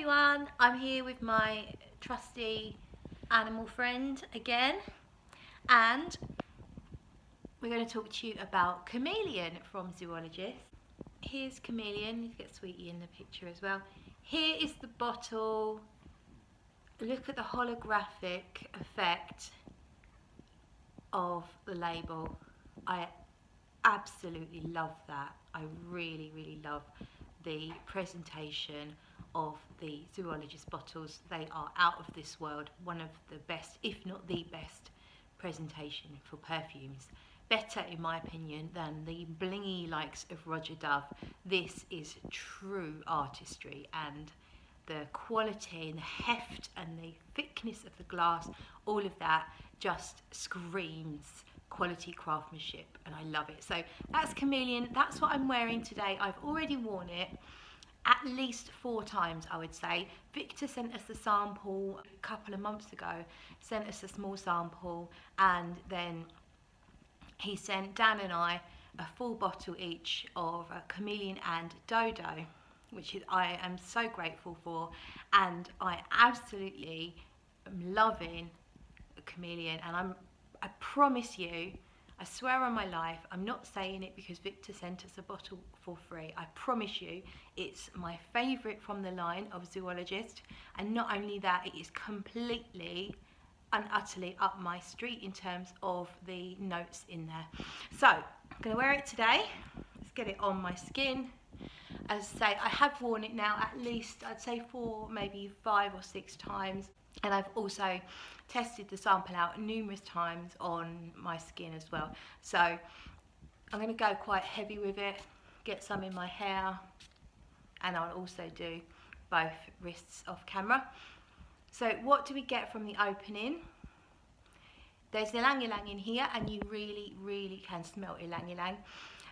everyone, I'm here with my trusty animal friend again, and we're going to talk to you about Chameleon from Zoologist. Here's Chameleon. Let's get Sweetie in the picture as well. Here is the bottle. Look at the holographic effect of the label. I absolutely love that. I really love the presentation of the Zoologist bottles. They are out of this world. One of the best, if not the best, presentation for perfumes. Better, in my opinion, than the blingy likes of Roger Dove. This is true artistry, and the quality and the heft and the thickness of the glass, all of that just screams quality craftsmanship, and I love it. So that's Chameleon. That's what I'm wearing today. I've already worn it at least 4 times, I would say. Victor sent us a sample a couple of months ago, sent us a small sample, and then he sent Dan and I a full bottle each of Chameleon and Dodo, which I am so grateful for, and I absolutely am loving Chameleon. And I promise you, I swear on my life, I'm not saying it because Victor sent us a bottle for free. I promise you, it's my favourite from the line of Zoologist, and not only that, it is completely and utterly up my street in terms of the notes in there. So I'm going to wear it today. Let's get it on my skin. As I say, I have worn it now at least, I'd say 4, maybe 5 or 6 times. And I've also tested the sample out numerous times on my skin as well. So I'm going to go quite heavy with it, get some in my hair, and I'll also do both wrists off camera. So what do we get from the opening? There's ylang ylang in here, and you really can smell ylang ylang.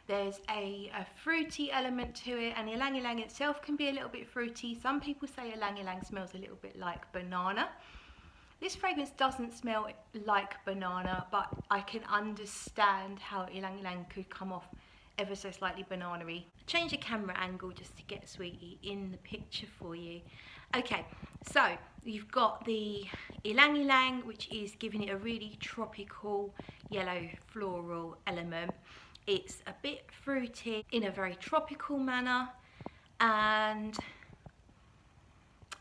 There's a fruity element to it, and ylang ylang itself can be a little bit fruity. Some people say ylang ylang smells a little bit like banana. This fragrance doesn't smell like banana, but I can understand how ylang ylang could come off ever so slightly banana-y. Change the camera angle just to get Sweetie in the picture for you. Okay, so you've got the ylang ylang, which is giving it a really tropical yellow floral element. It's a bit fruity in a very tropical manner, and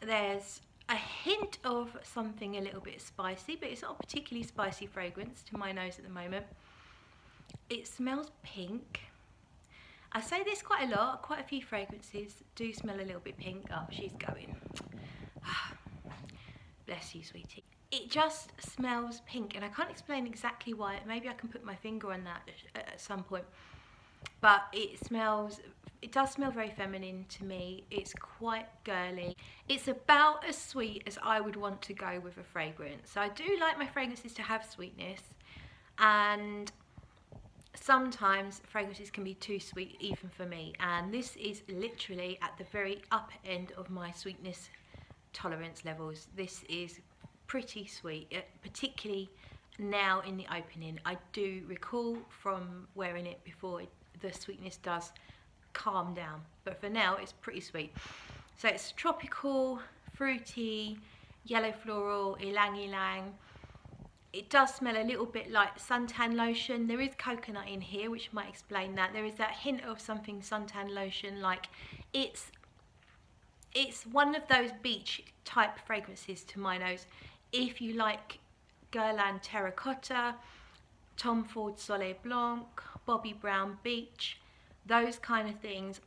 there's a hint of something a little bit spicy, but it's not a particularly spicy fragrance to my nose at the moment. It smells pink. I say this quite a lot. Quite a few fragrances do smell a little bit pink. Oh, she's going. Bless you, Sweetie. It just smells pink, and I can't explain exactly why. Maybe I can put my finger on that at some point. But it does smell very feminine to me. It's quite girly. It's about as sweet as I would want to go with a fragrance. So I do like my fragrances to have sweetness, and sometimes fragrances can be too sweet even for me. And this is literally at the very upper end of my sweetness tolerance levels. This is pretty sweet, particularly now in the opening. I do recall from wearing it before the sweetness does calm down, but for now it's pretty sweet. So it's tropical, fruity, yellow floral, ylang ylang. It does smell a little bit like suntan lotion. There is coconut in here, which might explain that. There is that hint of something suntan lotion like. It's one of those beach type fragrances to my nose. If you like Guerlain Terracotta, Tom Ford Soleil Blanc, Bobbi Brown Beach, those kind of things,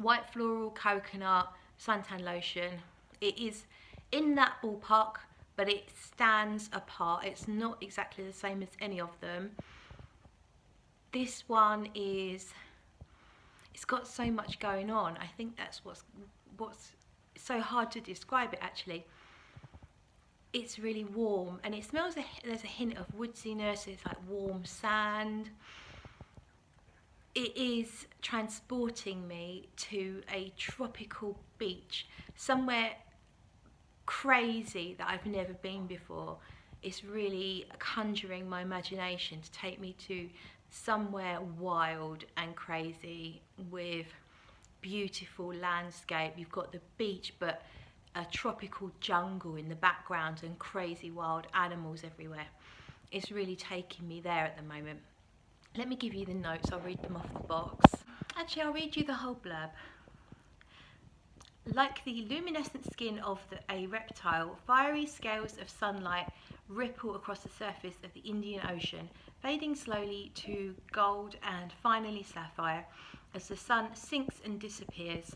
white floral, coconut, suntan lotion, it is in that ballpark, but it stands apart. It's not exactly the same as any of them. This one it's got so much going on. I think that's what's so hard to describe it actually. It's really warm, and it smells, there's a hint of woodsiness. It's like warm sand. It is transporting me to a tropical beach, somewhere crazy that I've never been before. It's really conjuring my imagination to take me to somewhere wild and crazy with beautiful landscape. You've got the beach, but a tropical jungle in the background and crazy wild animals everywhere. It's really taking me there at the moment. Let me give you the notes, I'll read them off the box. Actually, I'll read you the whole blurb. Like the luminescent skin of a reptile, fiery scales of sunlight ripple across the surface of the Indian Ocean, fading slowly to gold and finally sapphire as the sun sinks and disappears.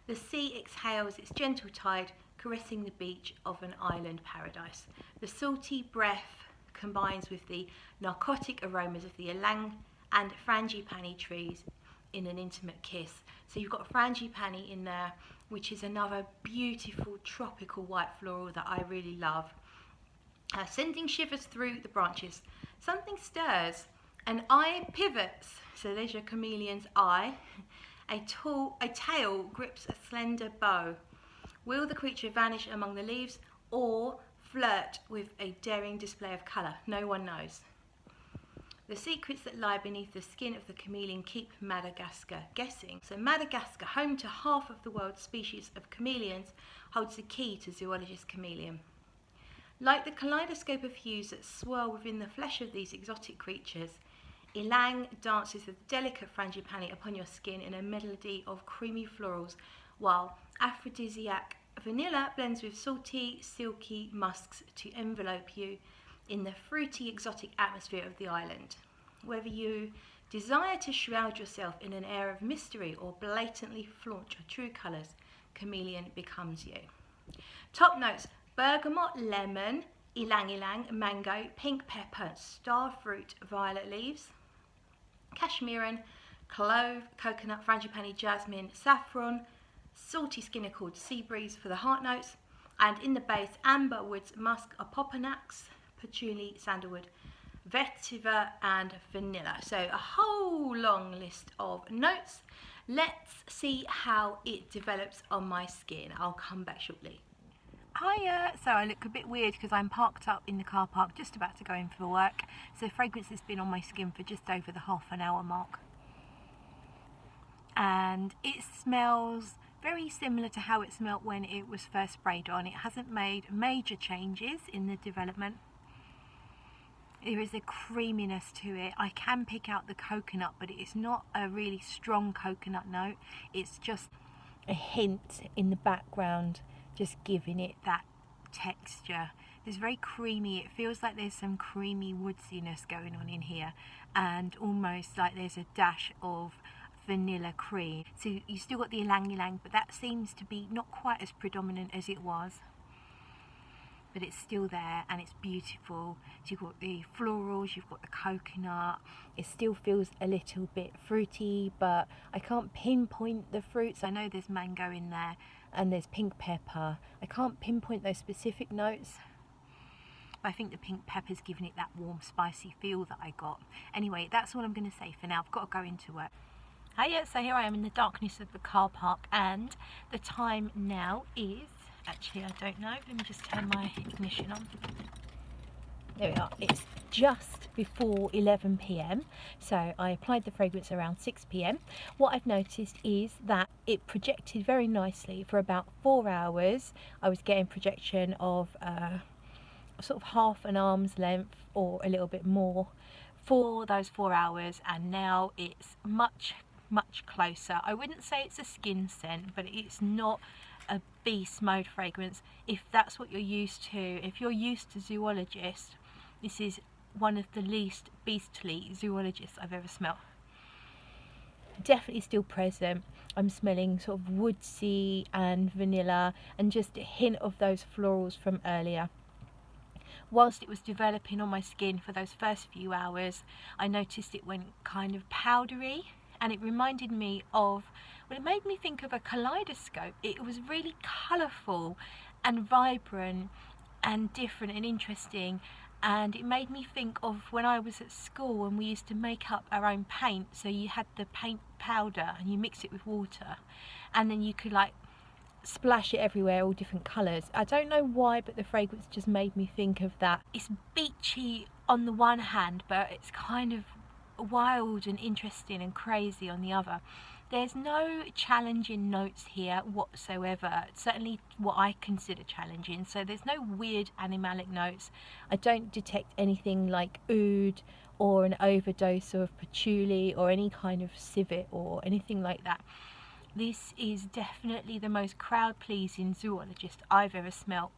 The sea exhales its gentle tide, caressing the beach of an island paradise. The salty breath combines with the narcotic aromas of the ylang and frangipani trees in an intimate kiss. So you've got frangipani in there, which is another beautiful tropical white floral that I really love. Sending shivers through the branches. Something stirs, an eye pivots, so there's your chameleon's eye. A tail grips a slender bow. Will the creature vanish among the leaves or flirt with a daring display of colour? No one knows. The secrets that lie beneath the skin of the chameleon keep Madagascar guessing. So Madagascar, home to half of the world's species of chameleons, holds the key to Zoologist Chameleon. Like the kaleidoscope of hues that swirl within the flesh of these exotic creatures, ylang dances with delicate frangipani upon your skin in a melody of creamy florals, while aphrodisiac vanilla blends with salty, silky musks to envelope you in the fruity, exotic atmosphere of the island. Whether you desire to shroud yourself in an air of mystery or blatantly flaunt your true colours, chameleon becomes you. Top notes: bergamot, lemon, ylang, mango, pink pepper, starfruit, violet leaves, cashmeran, clove, coconut, frangipani, jasmine, saffron, salty skin accord, sea breeze for the heart notes, and in the base, amber, woods, musk, opoponax, patchouli, sandalwood, vetiver and vanilla. So a whole long list of notes. Let's see how it develops on my skin. I'll come back shortly. Hiya! So I look a bit weird because I'm parked up in the car park just about to go in for work. So fragrance has been on my skin for just over the half-an-hour mark. And it smells very similar to how it smelled when it was first sprayed on. It hasn't made major changes in the development. There is a creaminess to it. I can pick out the coconut, but it's not a really strong coconut note. It's just a hint in the background, just giving it that texture. It's very creamy. It feels like there's some creamy woodsiness going on in here, and almost like there's a dash of vanilla cream. So you still got the ylang, but that seems to be not quite as predominant as it was. But it's still there and it's beautiful. So you've got the florals, you've got the coconut. It still feels a little bit fruity, but I can't pinpoint the fruits. I know there's mango in there and there's pink pepper. I can't pinpoint those specific notes, but I think the pink pepper's giving it that warm, spicy feel that I got. Anyway, that's all I'm going to say for now. I've got to go into work. Hiya, so here I am in the darkness of the car park, and the time now is, actually I don't know, let me just turn my ignition on. There we are, it's just before 11 p.m, so I applied the fragrance around 6 p.m. What I've noticed is that it projected very nicely for about 4 hours. I was getting projection of sort of half an arm's length or a little bit more for those 4 hours, and now it's much closer. I wouldn't say it's a skin scent, but it's not a beast mode fragrance if that's what you're used to. If you're used to Zoologist, this is one of the least beastly Zoologists I've ever smelled. Definitely still present. I'm smelling sort of woodsy and vanilla and just a hint of those florals from earlier. Whilst it was developing on my skin for those first few hours, I noticed it went kind of powdery, and it reminded me of, well, it made me think of a kaleidoscope. It was really colourful and vibrant and different and interesting, and it made me think of when I was at school and we used to make up our own paint. So you had the paint powder and you mix it with water, and then you could like splash it everywhere, all different colours. I don't know why, but the fragrance just made me think of that. It's beachy on the one hand, but it's kind of wild and interesting and crazy on the other. There's no challenging notes here whatsoever, certainly what I consider challenging. So there's no weird animalic notes. I don't detect anything like oud or an overdose of patchouli or any kind of civet or anything like that. This is definitely the most crowd pleasing zoologist I've ever smelt.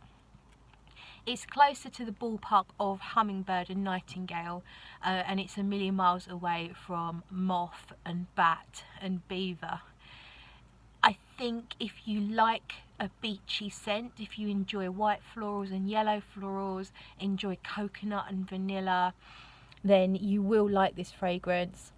It's closer to the ballpark of hummingbird and nightingale, and it's a million miles away from moth and bat and beaver. I think if you like a beachy scent, if you enjoy white florals and yellow florals, enjoy coconut and vanilla, then you will like this fragrance.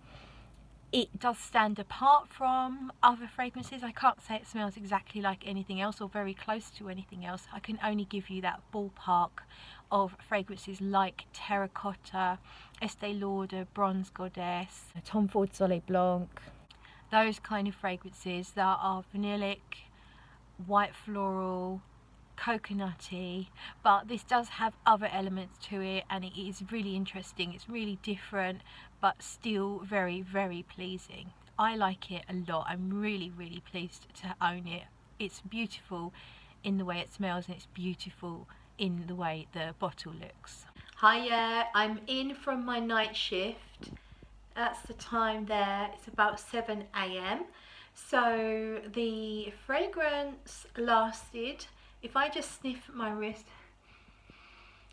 It does stand apart from other fragrances. I can't say it smells exactly like anything else or very close to anything else. I can only give you that ballpark of fragrances like Terracotta, Estee Lauder, Bronze Goddess, Tom Ford Soleil Blanc. Those kind of fragrances that are vanillic, white floral, coconutty, but this does have other elements to it, and it is really interesting. It's really different, but still very, very pleasing. I like it a lot. I'm really, really pleased to own it. It's beautiful in the way it smells, and it's beautiful in the way the bottle looks. Hiya, I'm in from my night shift. That's the time there. It's about 7 a.m. So the fragrance lasted, if I just sniff my wrist,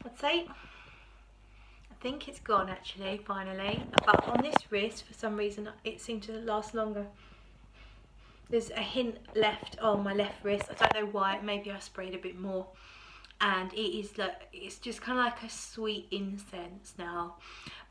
I'd say, I think it's gone actually, finally. But on this wrist, for some reason, it seemed to last longer. There's a hint left on my left wrist. I don't know why. Maybe I sprayed a bit more. And it is like, it's just kind of like a sweet incense now.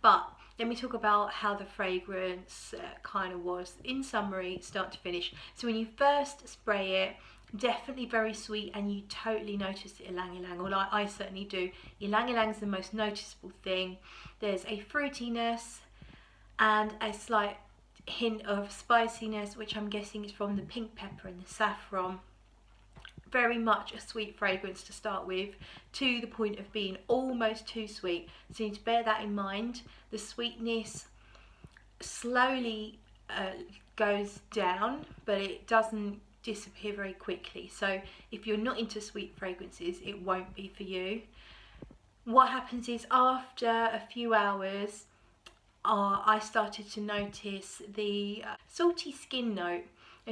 But let me talk about how the fragrance kind of was. In summary, start to finish. So when you first spray it, definitely very sweet, and you totally notice the ylang ylang, or I certainly do. Ylang ylang is the most noticeable thing. There's a fruitiness and a slight hint of spiciness, which I'm guessing is from the pink pepper and the saffron. Very much a sweet fragrance to start with, to the point of being almost too sweet. So you need to bear that in mind. The sweetness slowly goes down, but it doesn't disappear very quickly. So if you're not into sweet fragrances, it won't be for you. What happens is, after a few hours, I started to notice the salty skin note.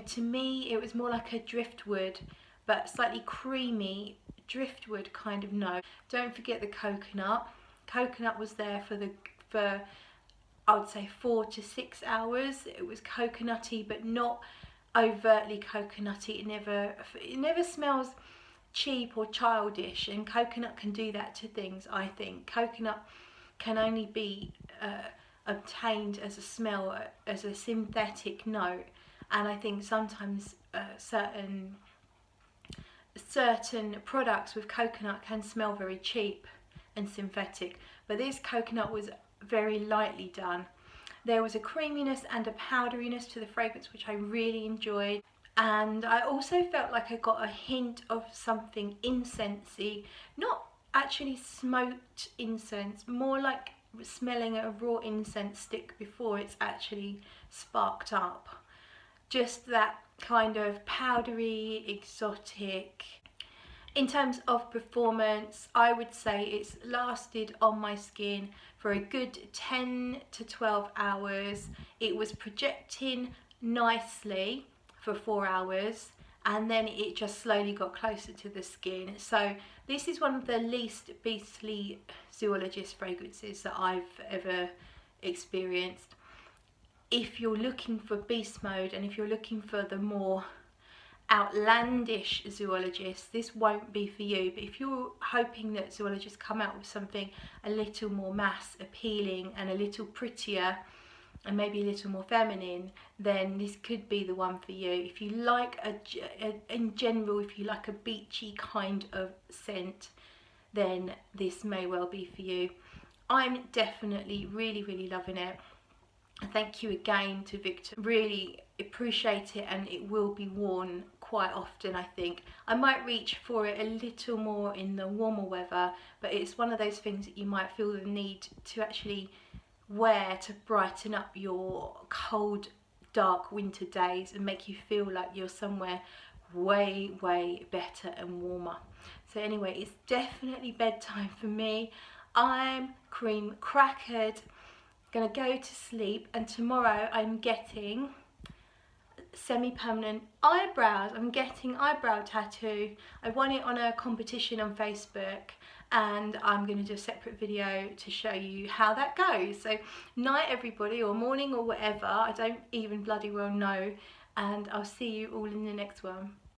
To me, it was more like a driftwood, but slightly creamy driftwood kind of note. Don't forget the coconut. Coconut was there for I would say 4 to 6 hours. It was coconutty, but not overtly coconutty. It never smells cheap or childish, and coconut can do that to things. I think coconut can only be obtained as a smell, as a synthetic note, and I think sometimes certain products with coconut can smell very cheap and synthetic, but this coconut was very lightly done. There was a creaminess and a powderiness to the fragrance, which I really enjoyed, and I also felt like I got a hint of something incensey, not actually smoked incense, more like smelling a raw incense stick before it's actually sparked up. Just that kind of powdery, exotic. In terms of performance, I would say it's lasted on my skin for a good 10 to 12 hours. It was projecting nicely for 4 hours, and then it just slowly got closer to the skin. So this is one of the least beastly Zoologist fragrances that I've ever experienced. If you're looking for beast mode, and if you're looking for the more outlandish Zoologist, this won't be for you. But if you're hoping that Zoologists come out with something a little more mass appealing and a little prettier and maybe a little more feminine, then this could be the one for you. If you like in general, if you like a beachy kind of scent, then this may well be for you. I'm definitely really loving it. Thank you again to Victor. Really appreciate it, and it will be worn quite often. I think I might reach for it a little more in the warmer weather, but it's one of those things that you might feel the need to actually wear to brighten up your cold dark winter days and make you feel like you're somewhere way better and warmer. So anyway, it's definitely bedtime for me. I'm cream crackered, gonna go to sleep, and tomorrow I'm getting semi-permanent eyebrows. I'm getting eyebrow tattoo. I won it on a competition on Facebook, and I'm going to do a separate video to show you how that goes. So night everybody, or morning, or whatever, I don't even bloody well know, and I'll see you all in the next one.